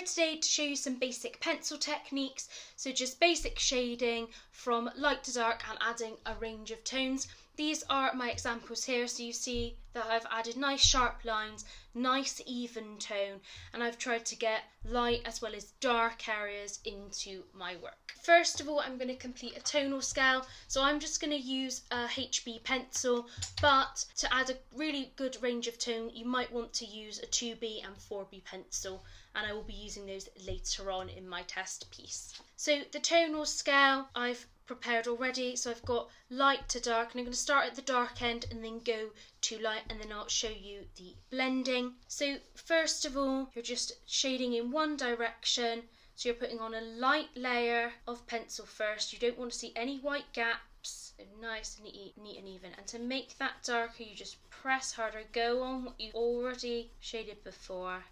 today to show you some basic pencil techniques, so just basic shading from light to dark and adding a range of tones. These are my examples here, so you see that I've added nice sharp lines, nice even tone, and I've tried to get light as well as dark areas into my work. First of all, I'm going to complete a tonal scale, so I'm just going to use a HB pencil, but to add a really good range of tone, you might want to use a 2B and 4B pencil, and I will be using those later on in my test piece. So the tonal scale I've prepared already, so I've got light to dark, and I'm going to start at the dark end and then go to light, and then I'll show you the blending. So first of all, you're just shading in one direction, so you're putting on a light layer of pencil first. You don't want to see any white gaps, so nice and neat and even. And to make that darker, you just press harder, go on what you've already shaded before.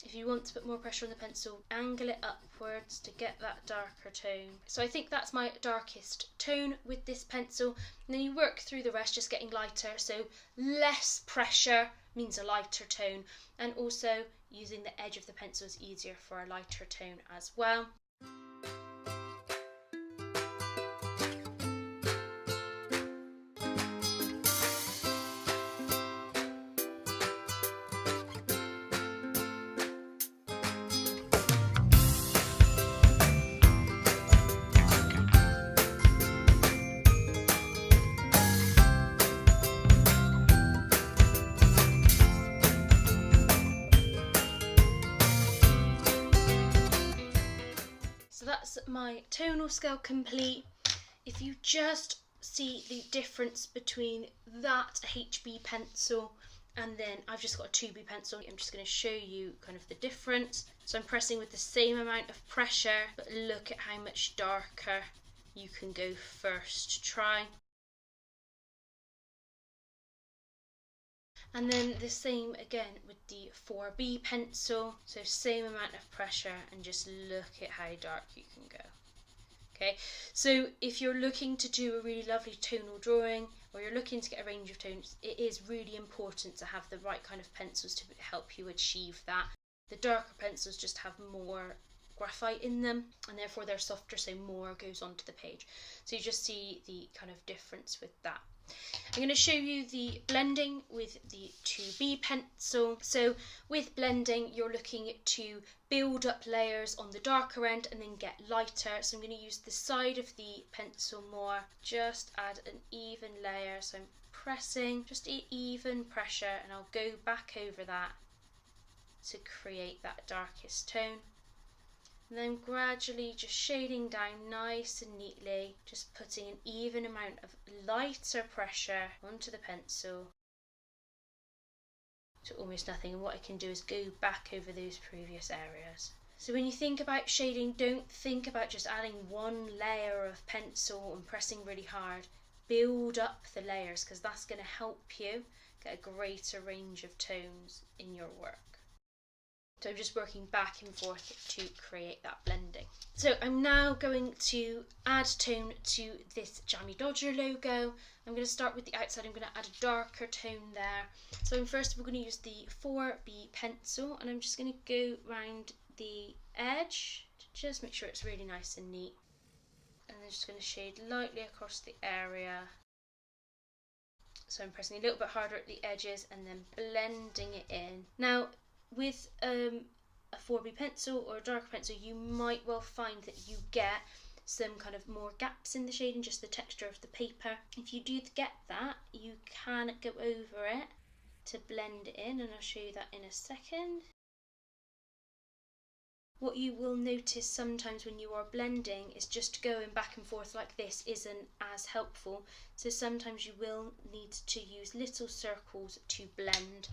If you want to put more pressure on the pencil, angle it upwards to get that darker tone. So I think that's my darkest tone with this pencil. And then you work through the rest, just getting lighter. So less pressure means a lighter tone. And also using the edge of the pencil is easier for a lighter tone as well. So that's my tonal scale complete. If you just see the difference between that HB pencil and then I've just got a 2B pencil, I'm just going to show you kind of the difference. So I'm pressing with the same amount of pressure, but look at how much darker you can go first try. And then the same again with the 4B pencil, so same amount of pressure, and just look at how dark you can go. Okay, so if you're looking to do a really lovely tonal drawing, or you're looking to get a range of tones, it is really important to have the right kind of pencils to help you achieve that. The darker pencils just have more graphite in them, and therefore they're softer, so more goes onto the page. So you just see the kind of difference with that. I'm going to show you the blending with the 2B pencil. So with blending, you're looking to build up layers on the darker end and then get lighter. So I'm going to use the side of the pencil more, just add an even layer. So I'm pressing, just even pressure, and I'll go back over that to create that darkest tone. And then gradually just shading down nice and neatly, just putting an even amount of lighter pressure onto the pencil to almost nothing. And what I can do is go back over those previous areas. So when you think about shading, don't think about just adding one layer of pencil and pressing really hard. Build up the layers, because that's going to help you get a greater range of tones in your work. So I'm just working back and forth to create that blending. So I'm now going to add tone to this Jammy Dodger logo. I'm going to start with the outside. I'm going to add a darker tone there. So I'm first we're going to use the 4B pencil, and I'm just going to go around the edge to just make sure it's really nice and neat. And then just going to shade lightly across the area. So I'm pressing a little bit harder at the edges and then blending it in. Now, with a 4B pencil or a darker pencil, you might well find that you get some kind of more gaps in the shading, just the texture of the paper. If you do get that, you can go over it to blend it in, and I'll show you that in a second. What you will notice sometimes when you are blending is just going back and forth like this isn't as helpful. So sometimes you will need to use little circles to blend,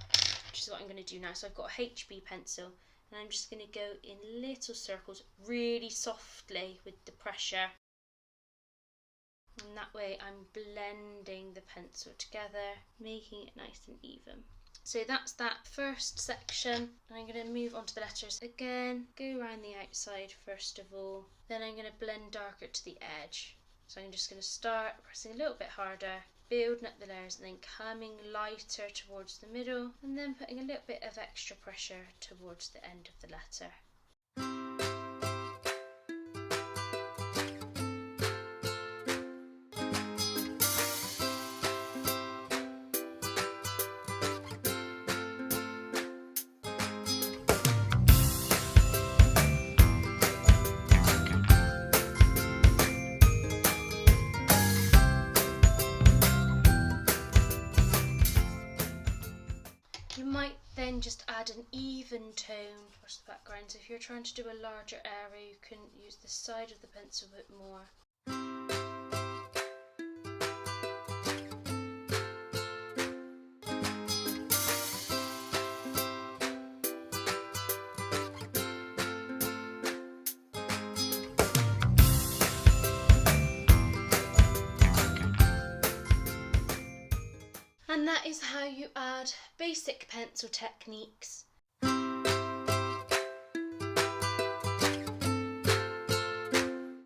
which is what I'm going to do now. So I've got a HB pencil, and I'm just going to go in little circles really softly with the pressure. And that way I'm blending the pencil together, making it nice and even. So that's that first section, and I'm going to move on to the letters again, go around the outside first of all, then I'm going to blend darker to the edge. So I'm just going to start pressing a little bit harder, building up the layers and then coming lighter towards the middle and then putting a little bit of extra pressure towards the end of the letter. You might then just add an even tone towards the background. So if you're trying to do a larger area, you can use the side of the pencil a bit more. And that is how you add basic pencil techniques